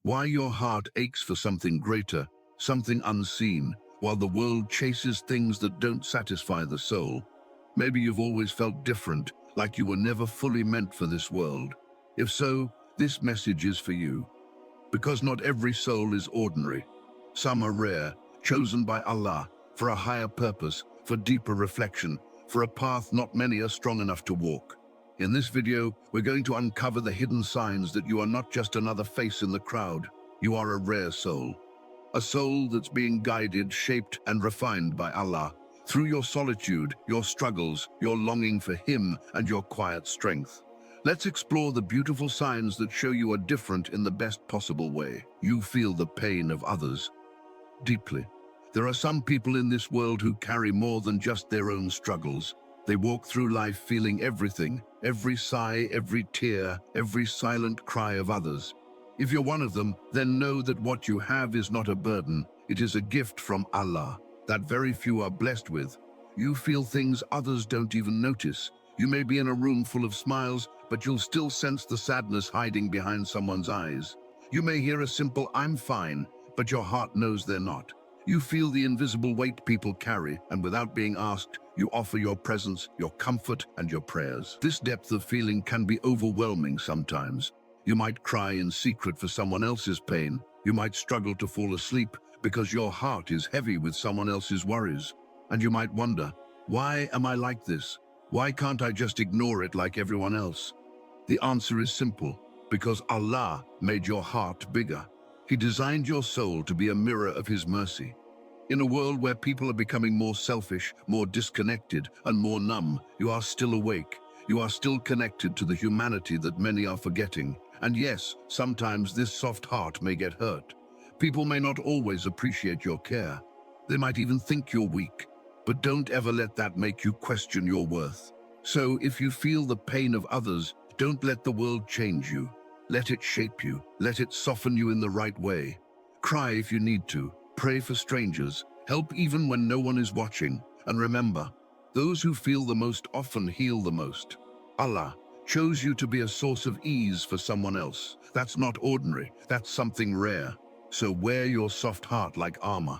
Why your heart aches for something greater, something unseen, while the world chases things that don't satisfy the soul. Maybe you've always felt different, like you were never fully meant for this world. If so, this message is for you. Because not every soul is ordinary. Some are rare, chosen by Allah, for a higher purpose, for deeper reflection, for a path not many are strong enough to walk. In this video, we're going to uncover the hidden signs that you are not just another face in the crowd. You are a rare soul. A soul that's being guided, shaped, and refined by Allah. Through your solitude, your struggles, your longing for Him, and your quiet strength. Let's explore the beautiful signs that show you are different in the best possible way. You feel the pain of others deeply. There are some people in this world who carry more than just their own struggles. They walk through life feeling everything, every sigh, every tear, every silent cry of others. If you're one of them, then know that what you have is not a burden. It is a gift from Allah that very few are blessed with. You feel things others don't even notice. You may be in a room full of smiles, but you'll still sense the sadness hiding behind someone's eyes. You may hear a simple "I'm fine," but your heart knows they're not. You feel the invisible weight people carry, and without being asked, you offer your presence, your comfort, and your prayers. This depth of feeling can be overwhelming sometimes. You might cry in secret for someone else's pain. You might struggle to fall asleep because your heart is heavy with someone else's worries. And you might wonder, why am I like this? Why can't I just ignore it like everyone else? The answer is simple, because Allah made your heart bigger. He designed your soul to be a mirror of His mercy. In a world where people are becoming more selfish, more disconnected, and more numb, you are still awake. You are still connected to the humanity that many are forgetting. And yes, sometimes this soft heart may get hurt. People may not always appreciate your care. They might even think you're weak. But don't ever let that make you question your worth. So if you feel the pain of others, don't let the world change you. Let it shape you. Let it soften you in the right way. Cry if you need to. Pray for strangers. Help even when no one is watching. And remember, those who feel the most often heal the most. Allah chose you to be a source of ease for someone else. That's not ordinary. That's something rare. So wear your soft heart like armor.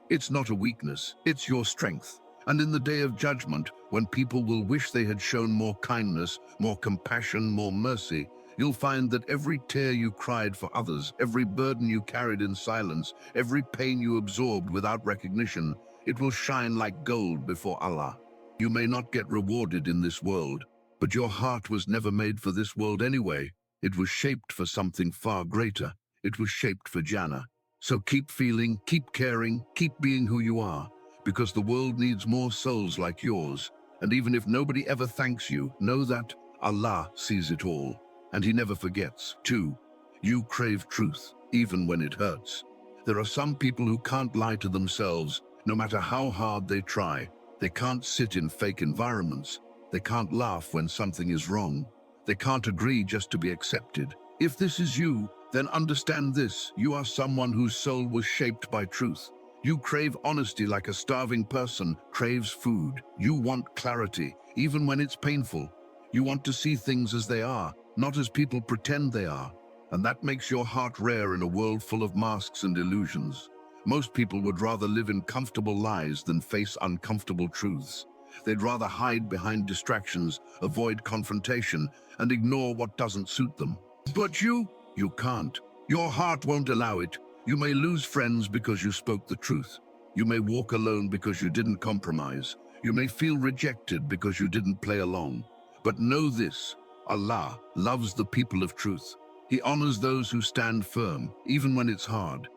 It's not a weakness. It's your strength. And in the day of judgment, when people will wish they had shown more kindness, more compassion, more mercy, you'll find that every tear you cried for others, every burden you carried in silence, every pain you absorbed without recognition, it will shine like gold before Allah. You may not get rewarded in this world, but your heart was never made for this world anyway. It was shaped for something far greater. It was shaped for Jannah. So keep feeling, keep caring, keep being who you are, because the world needs more souls like yours. And even if nobody ever thanks you, know that Allah sees it all. And He never forgets. 2. You crave truth, even when it hurts. There are some people who can't lie to themselves, no matter how hard they try. They can't sit in fake environments. They can't laugh when something is wrong. They can't agree just to be accepted. If this is you, then understand this: you are someone whose soul was shaped by truth. You crave honesty like a starving person craves food. You want clarity, even when it's painful. You want to see things as they are, not as people pretend they are. And that makes your heart rare in a world full of masks and illusions. Most people would rather live in comfortable lies than face uncomfortable truths. They'd rather hide behind distractions, avoid confrontation, and ignore what doesn't suit them. But you can't. Your heart won't allow it. You may lose friends because you spoke the truth. You may walk alone because you didn't compromise. You may feel rejected because you didn't play along. But know this: Allah loves the people of truth. He honors those who stand firm, even when it's hard.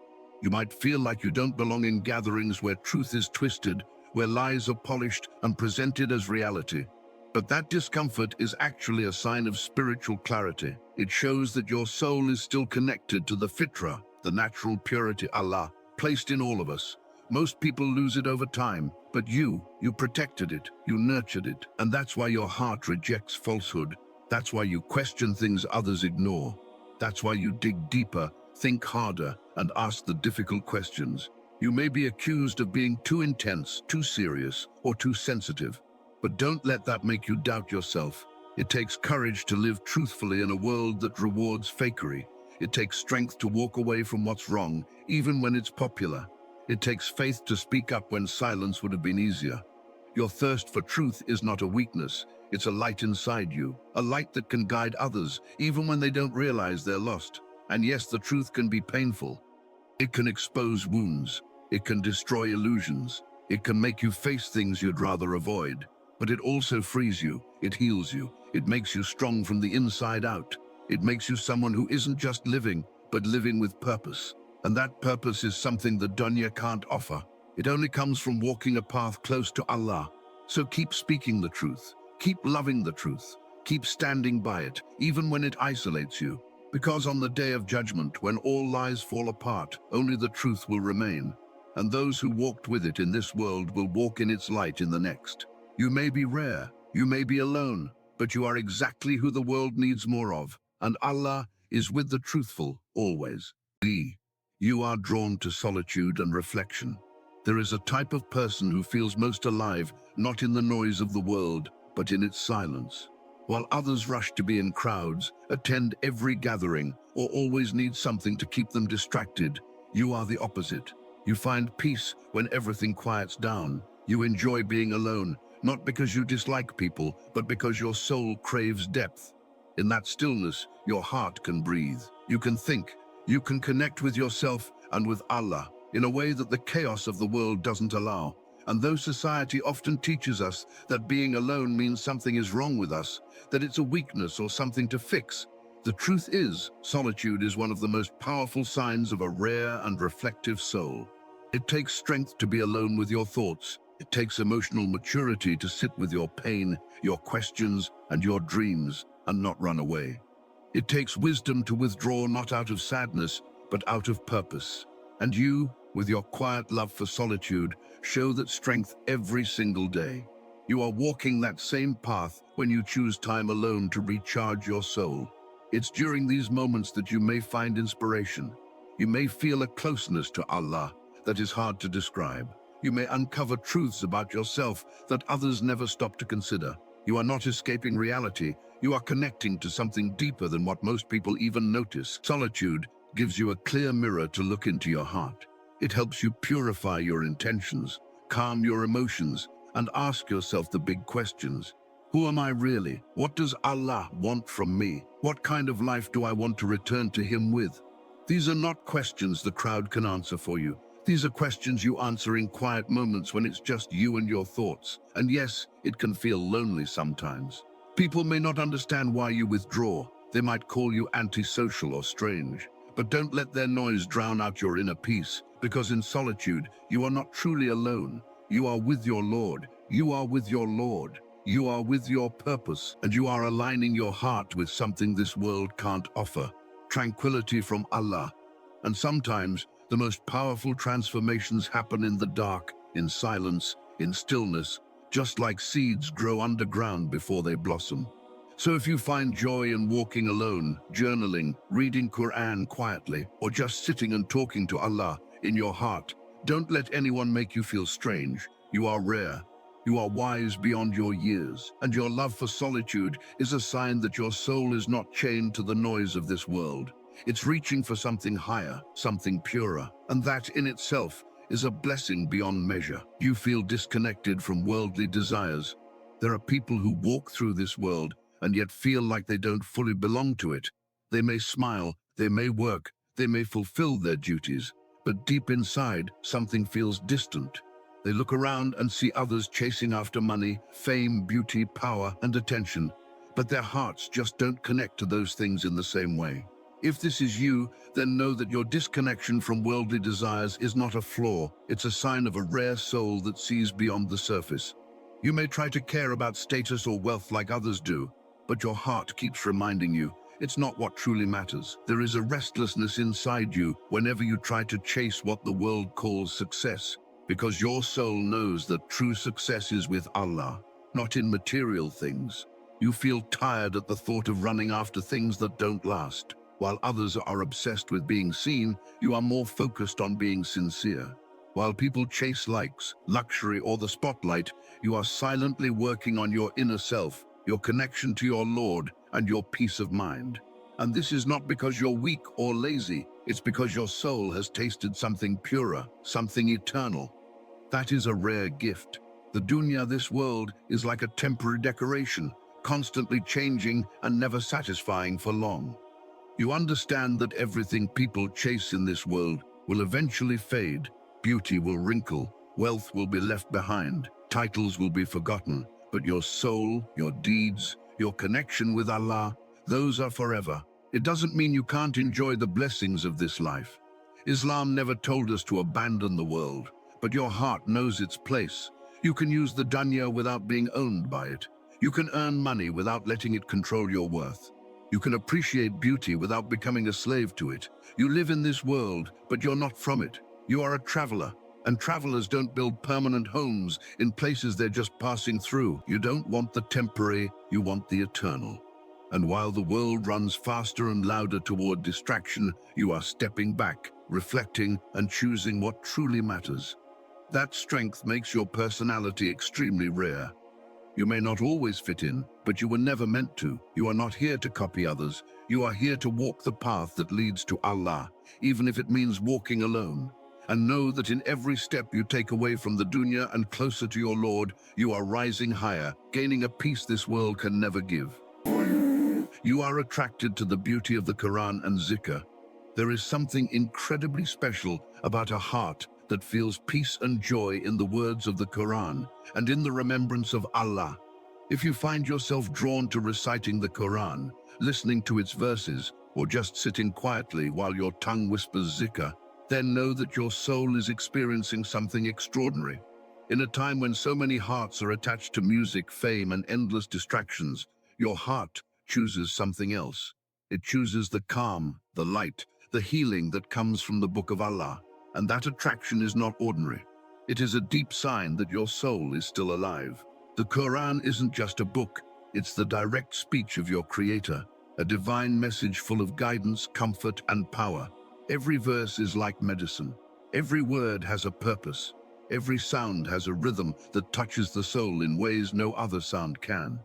You might feel like you don't belong in gatherings where truth is twisted, where lies are polished and presented as reality. But that discomfort is actually a sign of spiritual clarity. It shows that your soul is still connected to the fitrah, the natural purity Allah placed in all of us. Most people lose it over time, but you protected it, you nurtured it. And that's why your heart rejects falsehood. That's why you question things others ignore. That's why you dig deeper, think harder, and ask the difficult questions. You may be accused of being too intense, too serious, or too sensitive. But don't let that make you doubt yourself. It takes courage to live truthfully in a world that rewards fakery. It takes strength to walk away from what's wrong, even when it's popular. It takes faith to speak up when silence would have been easier. Your thirst for truth is not a weakness, it's a light inside you, a light that can guide others, even when they don't realize they're lost. And yes, the truth can be painful. It can expose wounds, it can destroy illusions, it can make you face things you'd rather avoid. But it also frees you, it heals you, it makes you strong from the inside out. It makes you someone who isn't just living, but living with purpose. And that purpose is something the dunya can't offer. It only comes from walking a path close to Allah. So keep speaking the truth, keep loving the truth, keep standing by it, even when it isolates you. Because on the day of judgment, when all lies fall apart, only the truth will remain. And those who walked with it in this world will walk in its light in the next. You may be rare, you may be alone, but you are exactly who the world needs more of. And Allah is with the truthful, always. You are drawn to solitude and reflection. There is a type of person who feels most alive, not in the noise of the world, but in its silence. While others rush to be in crowds, attend every gathering, or always need something to keep them distracted, you are the opposite. You find peace when everything quiets down. You enjoy being alone, not because you dislike people, but because your soul craves depth. In that stillness, your heart can breathe. You can think. You can connect with yourself and with Allah in a way that the chaos of the world doesn't allow. And though society often teaches us that being alone means something is wrong with us, that it's a weakness or something to fix, the truth is, solitude is one of the most powerful signs of a rare and reflective soul. It takes strength to be alone with your thoughts. It takes emotional maturity to sit with your pain, your questions, and your dreams, and not run away. It takes wisdom to withdraw not out of sadness, but out of purpose. And you, with your quiet love for solitude, show that strength every single day. You are walking that same path when you choose time alone to recharge your soul. It's during these moments that you may find inspiration. You may feel a closeness to Allah that is hard to describe. You may uncover truths about yourself that others never stop to consider. You are not escaping reality. You are connecting to something deeper than what most people even notice. Solitude gives you a clear mirror to look into your heart. It helps you purify your intentions, calm your emotions, and ask yourself the big questions. Who am I really? What does Allah want from me? What kind of life do I want to return to Him with? These are not questions the crowd can answer for you. These are questions you answer in quiet moments when it's just you and your thoughts. And yes, it can feel lonely sometimes. People may not understand why you withdraw. They might call you antisocial or strange. But don't let their noise drown out your inner peace, because in solitude, you are not truly alone. You are with your Lord. You are with your Lord. You are with your purpose, and you are aligning your heart with something this world can't offer. Tranquility from Allah. And sometimes, the most powerful transformations happen in the dark, in silence, in stillness, just like seeds grow underground before they blossom. So if you find joy in walking alone, journaling, reading Qur'an quietly, or just sitting and talking to Allah in your heart, don't let anyone make you feel strange. You are rare. You are wise beyond your years, and your love for solitude is a sign that your soul is not chained to the noise of this world. It's reaching for something higher, something purer, and that in itself is a blessing beyond measure. You feel disconnected from worldly desires. There are people who walk through this world and yet feel like they don't fully belong to it. They may smile, they may work, they may fulfill their duties, but deep inside, something feels distant. They look around and see others chasing after money, fame, beauty, power, and attention, but their hearts just don't connect to those things in the same way. If this is you, then know that your disconnection from worldly desires is not a flaw. It's a sign of a rare soul that sees beyond the surface. You may try to care about status or wealth like others do, but your heart keeps reminding you it's not what truly matters. There is a restlessness inside you whenever you try to chase what the world calls success, because your soul knows that true success is with Allah, not in material things. You feel tired at the thought of running after things that don't last. While others are obsessed with being seen, you are more focused on being sincere. While people chase likes, luxury, or the spotlight, you are silently working on your inner self, your connection to your Lord, and your peace of mind. And this is not because you're weak or lazy, it's because your soul has tasted something purer, something eternal. That is a rare gift. The dunya, this world, is like a temporary decoration, constantly changing and never satisfying for long. You understand that everything people chase in this world will eventually fade. Beauty will wrinkle, wealth will be left behind, titles will be forgotten, but your soul, your deeds, your connection with Allah, those are forever. It doesn't mean you can't enjoy the blessings of this life. Islam never told us to abandon the world, but your heart knows its place. You can use the dunya without being owned by it. You can earn money without letting it control your worth. You can appreciate beauty without becoming a slave to it. You live in this world, but you're not from it. You are a traveler, and travelers don't build permanent homes in places they're just passing through. You don't want the temporary, you want the eternal. And while the world runs faster and louder toward distraction, you are stepping back, reflecting, and choosing what truly matters. That strength makes your personality extremely rare. You may not always fit in, but you were never meant to. You are not here to copy others. You are here to walk the path that leads to Allah, even if it means walking alone. And know that in every step you take away from the dunya and closer to your Lord, you are rising higher, gaining a peace this world can never give. You are attracted to the beauty of the Qur'an and Zikr. There is something incredibly special about a heart that feels peace and joy in the words of the Qur'an and in the remembrance of Allah. If you find yourself drawn to reciting the Qur'an, listening to its verses, or just sitting quietly while your tongue whispers Zikr, then know that your soul is experiencing something extraordinary. In a time when so many hearts are attached to music, fame, and endless distractions, your heart chooses something else. It chooses the calm, the light, the healing that comes from the Book of Allah. And that attraction is not ordinary. It is a deep sign that your soul is still alive. The Qur'an isn't just a book, it's the direct speech of your Creator, a divine message full of guidance, comfort, and power. Every verse is like medicine. Every word has a purpose. Every sound has a rhythm that touches the soul in ways no other sound can.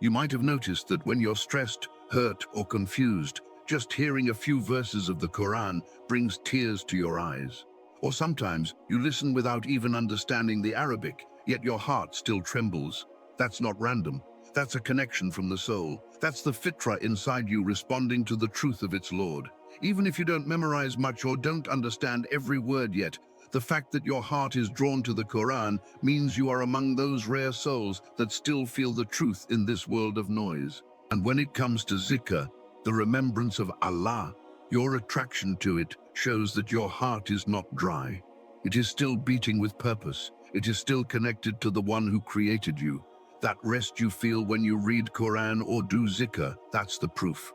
You might have noticed that when you're stressed, hurt, or confused, just hearing a few verses of the Qur'an brings tears to your eyes. Or sometimes you listen without even understanding the Arabic, yet your heart still trembles. That's not random. That's a connection from the soul. That's the fitra inside you responding to the truth of its Lord. Even if you don't memorize much or don't understand every word yet, the fact that your heart is drawn to the Qur'an means you are among those rare souls that still feel the truth in this world of noise. And when it comes to Zikr, the remembrance of Allah, your attraction to it shows that your heart is not dry. It is still beating with purpose. It is still connected to the one who created you. That rest you feel when you read Qur'an or do Zikr, that's the proof.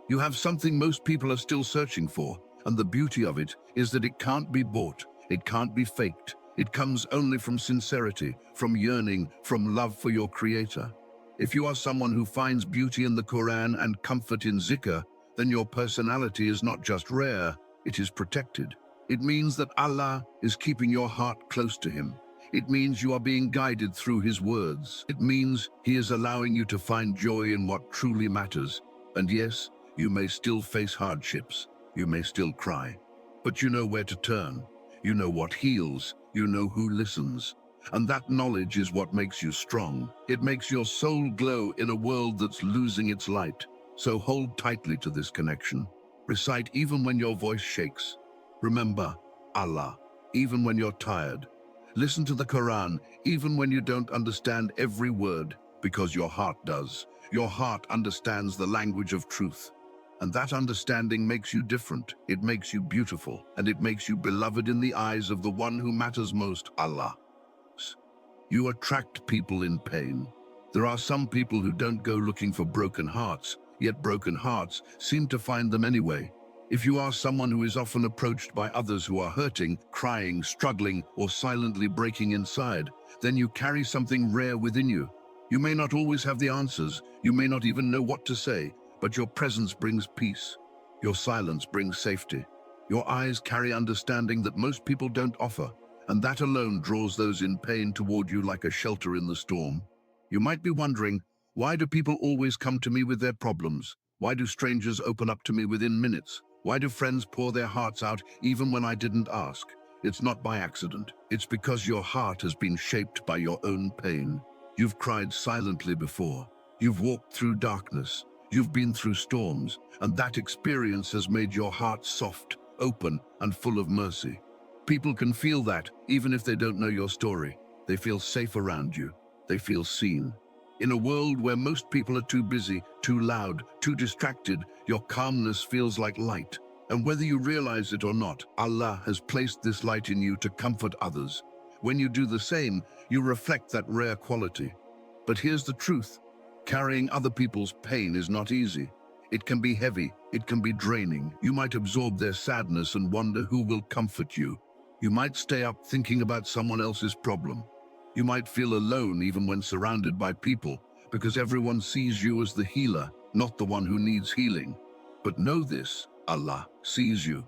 You have something most people are still searching for, and the beauty of it is that it can't be bought, it can't be faked. It comes only from sincerity, from yearning, from love for your Creator. If you are someone who finds beauty in the Qur'an and comfort in Zikr, then your personality is not just rare, it is protected. It means that Allah is keeping your heart close to Him. It means you are being guided through His words. It means He is allowing you to find joy in what truly matters. And yes, you may still face hardships. You may still cry. But you know where to turn. You know what heals. You know who listens. And that knowledge is what makes you strong. It makes your soul glow in a world that's losing its light. So hold tightly to this connection. Recite even when your voice shakes. Remember Allah, even when you're tired. Listen to the Qur'an, even when you don't understand every word, because your heart does. Your heart understands the language of truth. And that understanding makes you different. It makes you beautiful, and it makes you beloved in the eyes of the one who matters most, Allah. You attract people in pain. There are some people who don't go looking for broken hearts, yet broken hearts seem to find them anyway. If you are someone who is often approached by others who are hurting, crying, struggling, or silently breaking inside, then you carry something rare within you. You may not always have the answers, you may not even know what to say, but your presence brings peace. Your silence brings safety. Your eyes carry understanding that most people don't offer, and that alone draws those in pain toward you like a shelter in the storm. You might be wondering, why do people always come to me with their problems? Why do strangers open up to me within minutes? Why do friends pour their hearts out even when I didn't ask? It's not by accident. It's because your heart has been shaped by your own pain. You've cried silently before. You've walked through darkness. You've been through storms, and that experience has made your heart soft, open, and full of mercy. People can feel that, even if they don't know your story. They feel safe around you. They feel seen. In a world where most people are too busy, too loud, too distracted, your calmness feels like light. And whether you realize it or not, Allah has placed this light in you to comfort others. When you do the same, you reflect that rare quality. But here's the truth. Carrying other people's pain is not easy. It can be heavy, it can be draining. You might absorb their sadness and wonder who will comfort you. You might stay up thinking about someone else's problem. You might feel alone even when surrounded by people, because everyone sees you as the healer, not the one who needs healing. But know this, Allah sees you.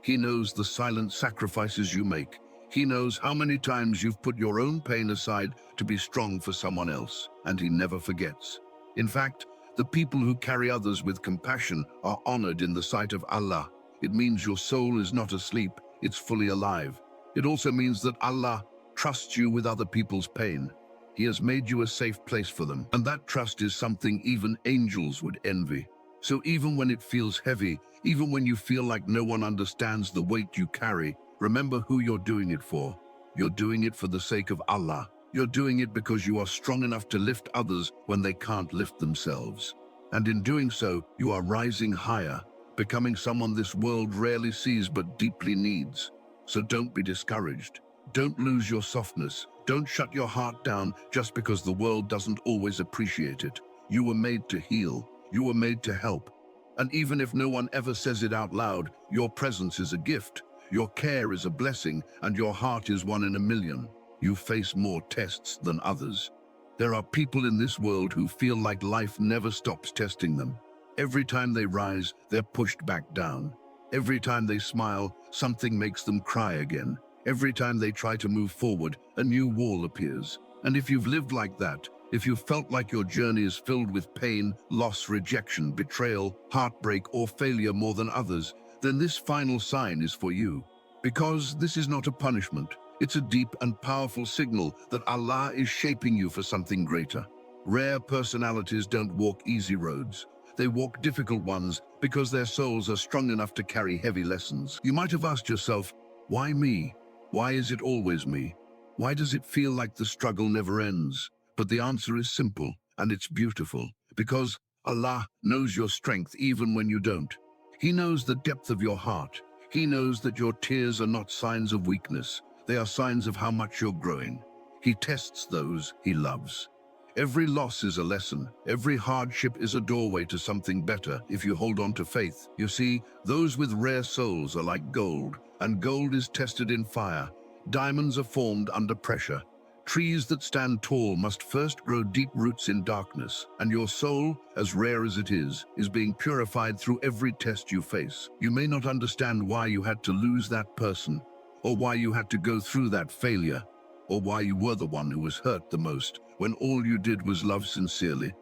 He knows the silent sacrifices you make. He knows how many times you've put your own pain aside to be strong for someone else, and He never forgets. In fact, the people who carry others with compassion are honored in the sight of Allah. It means your soul is not asleep, it's fully alive. It also means that Allah trusts you with other people's pain. He has made you a safe place for them, and that trust is something even angels would envy. So even when it feels heavy, even when you feel like no one understands the weight you carry, remember who you're doing it for. You're doing it for the sake of Allah. You're doing it because you are strong enough to lift others when they can't lift themselves. And in doing so, you are rising higher, becoming someone this world rarely sees but deeply needs. So don't be discouraged. Don't lose your softness. Don't shut your heart down just because the world doesn't always appreciate it. You were made to heal. You were made to help. And even if no one ever says it out loud, your presence is a gift. Your care is a blessing, and your heart is one in a million. You face more tests than others. There are people in this world who feel like life never stops testing them. Every time they rise, they're pushed back down. Every time they smile, something makes them cry again. Every time they try to move forward, a new wall appears. And if you've lived like that, if you've felt like your journey is filled with pain, loss, rejection, betrayal, heartbreak, or failure more than others, then this final sign is for you. Because this is not a punishment. It's a deep and powerful signal that Allah is shaping you for something greater. Rare personalities don't walk easy roads. They walk difficult ones because their souls are strong enough to carry heavy lessons. You might have asked yourself, why me? Why is it always me? Why does it feel like the struggle never ends? But the answer is simple, and it's beautiful. Because Allah knows your strength even when you don't. He knows the depth of your heart. He knows that your tears are not signs of weakness. They are signs of how much you're growing. He tests those He loves. Every loss is a lesson. Every hardship is a doorway to something better if you hold on to faith. You see, those with rare souls are like gold, and gold is tested in fire. Diamonds are formed under pressure. Trees that stand tall must first grow deep roots in darkness, and your soul, as rare as it is being purified through every test you face. You may not understand why you had to lose that person, or why you had to go through that failure, or why you were the one who was hurt the most when all you did was love sincerely.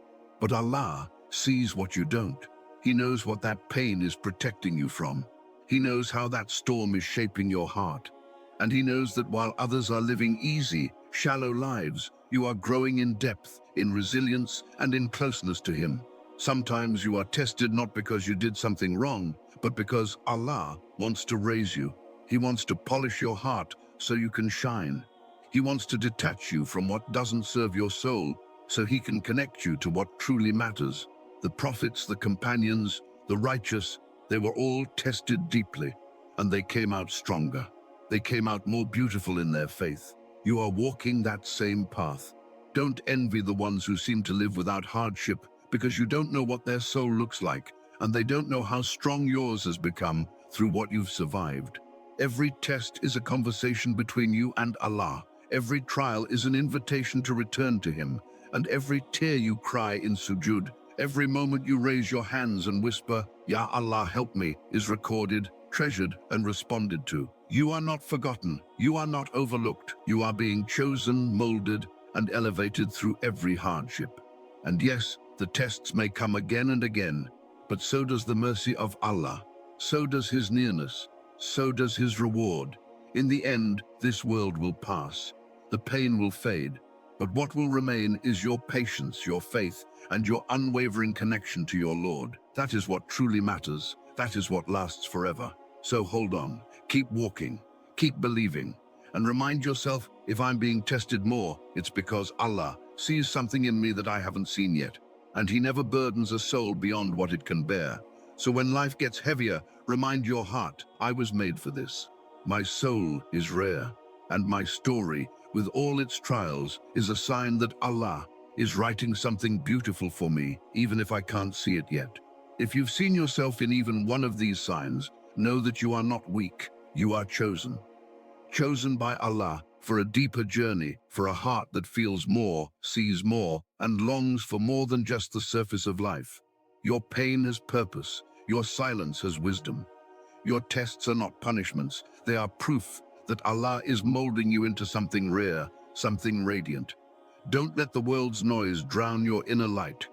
But Allah sees what you don't. He knows what that pain is protecting you from. He knows how that storm is shaping your heart. And He knows that while others are living easy, shallow lives, you are growing in depth, in resilience, and in closeness to Him. Sometimes you are tested not because you did something wrong, but because Allah wants to raise you. He wants to polish your heart so you can shine. He wants to detach you from what doesn't serve your soul so He can connect you to what truly matters. The prophets, the companions, the righteous, they were all tested deeply, and they came out stronger. They came out more beautiful in their faith. You are walking that same path. Don't envy the ones who seem to live without hardship, because you don't know what their soul looks like, and they don't know how strong yours has become through what you've survived. Every test is a conversation between you and Allah. Every trial is an invitation to return to Him, and every tear you cry in sujud, every moment you raise your hands and whisper, Ya Allah, help me, is recorded, treasured, and responded to. You are not forgotten. You are not overlooked. You are being chosen, molded, and elevated through every hardship. And yes, the tests may come again and again, but so does the mercy of Allah. So does his nearness. So does his reward. In the end, this world will pass. The pain will fade. But what will remain is your patience, your faith, and your unwavering connection to your Lord. That is what truly matters. That is what lasts forever. So hold on. Keep walking. Keep believing. And remind yourself, if I'm being tested more, it's because Allah sees something in me that I haven't seen yet. And he never burdens a soul beyond what it can bear. So when life gets heavier, remind your heart, I was made for this. My soul is rare, and my story, with all its trials, is a sign that Allah is writing something beautiful for me, even if I can't see it yet. If you've seen yourself in even one of these signs, know that you are not weak, you are chosen. Chosen by Allah for a deeper journey, for a heart that feels more, sees more, and longs for more than just the surface of life. Your pain has purpose, your silence has wisdom. Your tests are not punishments, they are proof that Allah is molding you into something rare, something radiant. Don't let the world's noise drown your inner light.